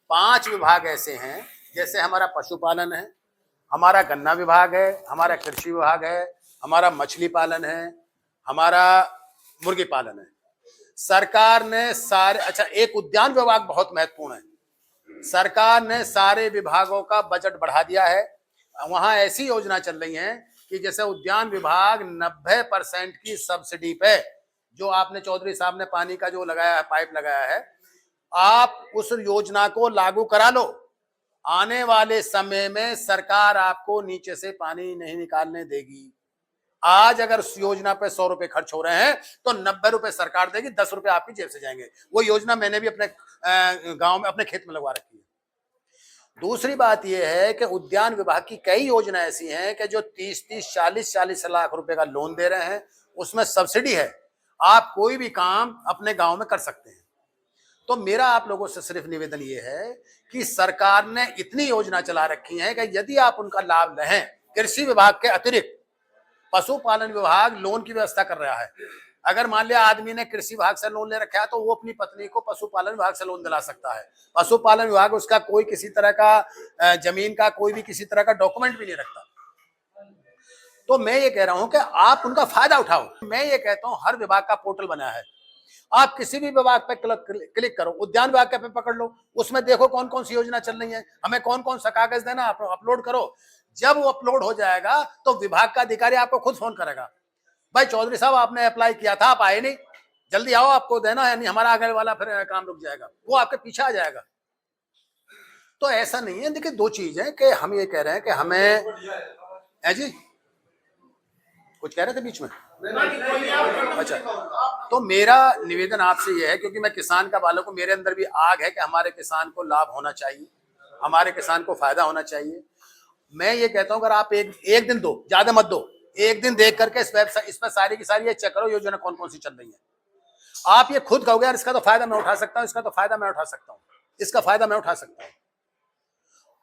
5 विभाग ऐसे हैं, जैसे हमारा पशुपालन है, हमारा गन्ना विभाग है, हमारा कृषि विभाग है, हमारा मछली पालन है, हमारा मुर्गी पालन है। सरकार ने सारे, अच्छा एक उद्यान विभाग बहुत महत्वपूर्ण है। सरकार ने सारे विभागों का बजट बढ़ा दिया है। वहां ऐसी योजना चल रही है कि जैसे उद्यान विभाग 90% की सब्सिडी पे, जो आपने चौधरी साहब ने पानी का जो लगाया है, पाइप लगाया है, आप उस योजना को लागू करा लो। आने वाले समय में सरकार आपको नीचे से पानी नहीं निकालने देगी। आज अगर उस योजना पे 100 रुपए खर्च हो रहे हैं तो 90 रुपए सरकार देगी, 10 रुपए आपकी जेब से जाएंगे। वो योजना मैंने भी अपने गांव में, अपने खेत में लगवा रखी है। दूसरी बात यह है कि उद्यान विभाग की कई योजना ऐसी हैं कि जो 30-30, 40-40 लाख रुपए का लोन दे रहे हैं, उसमें सब्सिडी है, आप कोई भी काम अपने गांव में कर सकते हैं। तो मेरा आप लोगों से सिर्फ निवेदन ये है कि सरकार ने इतनी योजना चला रखी है कि यदि आप उनका लाभ लें, कृषि विभाग के अतिरिक्त पशुपालन विभाग लोन की व्यवस्था कर रहा है। अगर मान लिया आदमी ने कृषि विभाग से लोन ले रखा है तो वो अपनी पत्नी को पशुपालन विभाग से लोन दिला सकता है। पशुपालन विभाग उसका कोई किसी तरह का जमीन का कोई भी किसी तरह का डॉक्यूमेंट भी नहीं रखता। तो मैं ये कह रहा हूं कि आप उनका फायदा उठाओ। मैं ये कहता हूं हर विभाग का पोर्टल बना है, आप किसी भी विभाग पे क्लिक करो, उद्यान विभाग पे पकड़ लो, उसमें देखो कौन कौन सी योजना चल रही है, हमें कौन कौन सा कागज देना, अपलोड करो। जब वो अपलोड हो जाएगा तो विभाग का अधिकारी आपको खुद फोन करेगा, भाई चौधरी साहब आपने अप्लाई किया था, आप आए नहीं, जल्दी आओ, आपको देना है, नहीं हमारा आगे वाला फिर काम रुक जाएगा, वो आपके पीछे आ जाएगा। तो ऐसा नहीं है। देखिए दो चीज है कि हम ये कह रहे हैं कि हमें जी कुछ कह रहे थे बीच में, अच्छा, तो मेरा निवेदन आपसे यह है, क्योंकि मैं किसान का बालक हूं, मेरे अंदर भी आग है कि हमारे किसान को लाभ होना चाहिए, हमारे किसान को फायदा होना चाहिए। मैं ये कहता हूं अगर आप एक दिन दो, ज्यादा मत दो, एक दिन देख करके इस पर सारी की सारी ये चेक करो योजना कौन कौन सी चल रही है। आप ये खुद कहोगे यार इसका तो फायदा मैं उठा सकता हूं, इसका तो फायदा मैं उठा सकता हूं, इसका फायदा मैं उठा सकता हूं।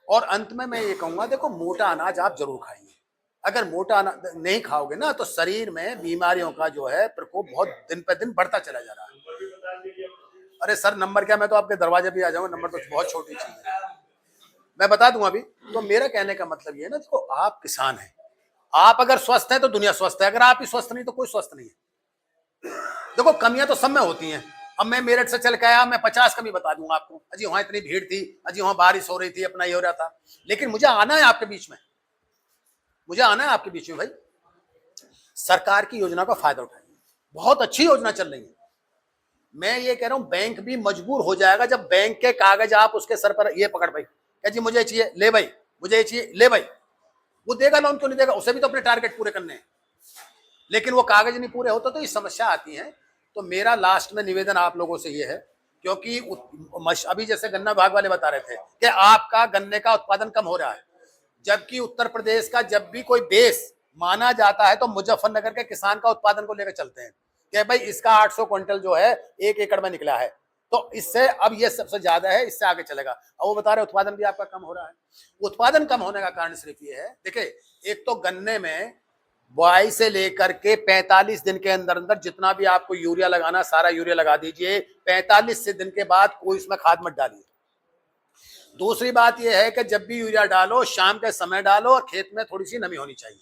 और अंत में मैं ये कहूंगा, देखो मोटा अनाज आप जरूर खाइए। अगर मोटा अनाज नहीं खाओगे ना तो शरीर में बीमारियों का जो है प्रकोप बहुत दिन पे दिन बढ़ता चला जा रहा है। अरे सर नंबर क्या, मैं तो आपके दरवाजे पे आ जाऊंगा, नंबर तो बहुत छोटी चीज है, मैं बता दूंगा अभी। तो मेरा कहने का मतलब ये है ना, देखो आप किसान हैं, आप अगर स्वस्थ हैं तो दुनिया स्वस्थ है, अगर आप ही स्वस्थ नहीं तो कोई स्वस्थ नहीं है। देखो कमियां तो सब में होती हैं। अब मैं मेरठ से चल के आया, मैं 50 कमी बता दूंगा आपको, अजी वहां इतनी भीड़ थी, अजी वहां बारिश हो रही थी, अपना ये हो रहा था, लेकिन मुझे आना है आपके बीच में, मुझे आना है आपके बीच में। भाई सरकार की योजना का फायदा उठाइए, बहुत अच्छी योजना चल रही है। मैं ये कह रहा हूं बैंक भी मजबूर हो जाएगा जब बैंक के कागज आप उसके सर पर ये पकड़ भाई, क्या जी मुझे चाहिए, ले भाई, मुझे चाहिए, ले भाई, वो देगा लोन क्यों नहीं देगा, उसे भी तो अपने टारगेट पूरे करने हैं, लेकिन वो कागज नहीं पूरे होते तो ये समस्या आती है। तो मेरा लास्ट में निवेदन आप लोगों से ये है, क्योंकि अभी जैसे गन्ना विभाग वाले बता रहे थे कि आपका गन्ने का उत्पादन कम हो रहा है, जबकि उत्तर प्रदेश का जब भी कोई बेस माना जाता है तो मुजफ्फरनगर के किसान का उत्पादन को लेकर चलते हैं कि भाई इसका 800 क्विंटल जो है 1 एकड़ में निकला है, तो इससे अब ये सबसे ज्यादा है, इससे आगे चलेगा। अब वो बता रहे उत्पादन भी आपका कम हो रहा है। उत्पादन कम होने का कारण सिर्फ ये है, देखिए एक तो गन्ने में बुआई से लेकर के 45 दिन के अंदर अंदर जितना भी आपको यूरिया लगाना सारा यूरिया लगा दीजिए, 45 से दिन के बाद कोई इसमें खाद मत डालिए। दूसरी बात यह है कि जब भी यूरिया डालो शाम के समय डालो और खेत में थोड़ी सी नमी होनी चाहिए।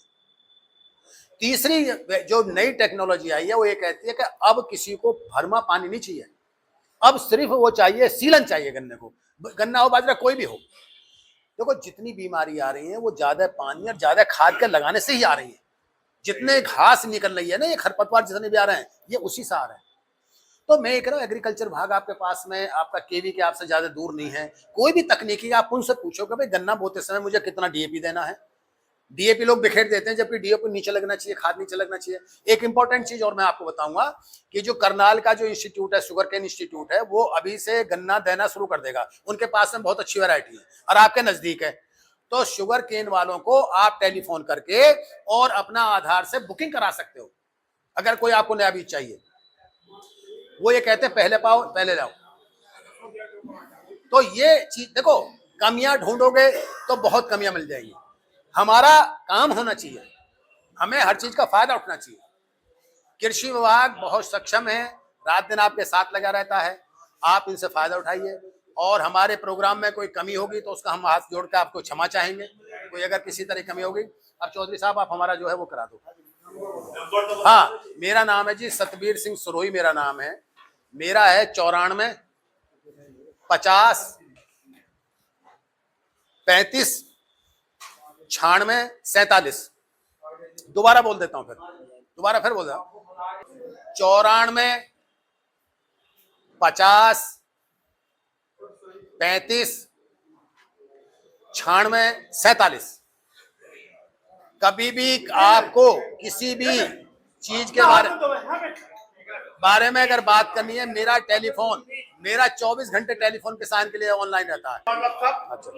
तीसरी जो नई टेक्नोलॉजी आई है वो ये कहती है कि अब किसी को भरमा पानी नहीं चाहिए, अब सिर्फ वो चाहिए सीलन चाहिए गन्ने को, गन्ना हो बाजरा कोई भी हो। देखो जितनी बीमारी आ रही है वो ज्यादा पानी और ज्यादा खाद के लगाने से ही आ रही है। जितने घास निकल रही है ना, ये खरपतवार जितने भी आ रहे हैं ये उसी से आ रहे हैं। तो मैं ये कह रहा हूँ एग्रीकल्चर विभाग आपके पास में, आपका केवी के आपसे ज्यादा दूर नहीं है, कोई भी तकनीकी आप उनसे पूछो कि भाई गन्ना बोते समय मुझे कितना डीएपी देना है। डीएपी लोग बिखेर देते हैं, जबकि डीएपी नीचे लगना चाहिए, खाद नीचे लगना चाहिए। एक इंपॉर्टेंट चीज और मैं आपको बताऊंगा कि जो करनाल का जो इंस्टीट्यूट है, शुगर केन इंस्टीट्यूट है, वो अभी से गन्ना देना शुरू कर देगा। उनके पास में बहुत अच्छी वैरायटी है और आपके नजदीक है, तो शुगर केन वालों को आप टेलीफोन करके और अपना आधार से बुकिंग करा सकते हो। अगर कोई आपको नया बीज चाहिए, वो ये कहते हैं पहले पाओ पहले लाओ। तो ये चीज देखो, कमियां ढूंढोगे तो बहुत कमियां मिल जाएंगी। हमारा काम होना चाहिए, हमें हर चीज का फायदा उठना चाहिए। कृषि विभाग बहुत सक्षम है, रात दिन आपके साथ लगा रहता है, आप इनसे फायदा उठाइए। और हमारे प्रोग्राम में कोई कमी होगी तो उसका हम हाथ जोड़ कर आपको क्षमा चाहेंगे। कोई अगर किसी तरह की कमी होगी, अब चौधरी साहब आप हमारा जो है वो करा दो। हाँ, मेरा नाम है जी सतबीर सिंह सुरोही, मेरा नाम है। मेरा है 94 50 35 96 47। दोबारा बोल देता हूं, फिर बोल रहा हूं। 94 50 35 96 47। कभी भी आपको किसी भी चीज के बारे में अगर बात करनी है, मेरा 24 घंटे टेलीफोन किसान के लिए ऑनलाइन रहता है। अच्छा।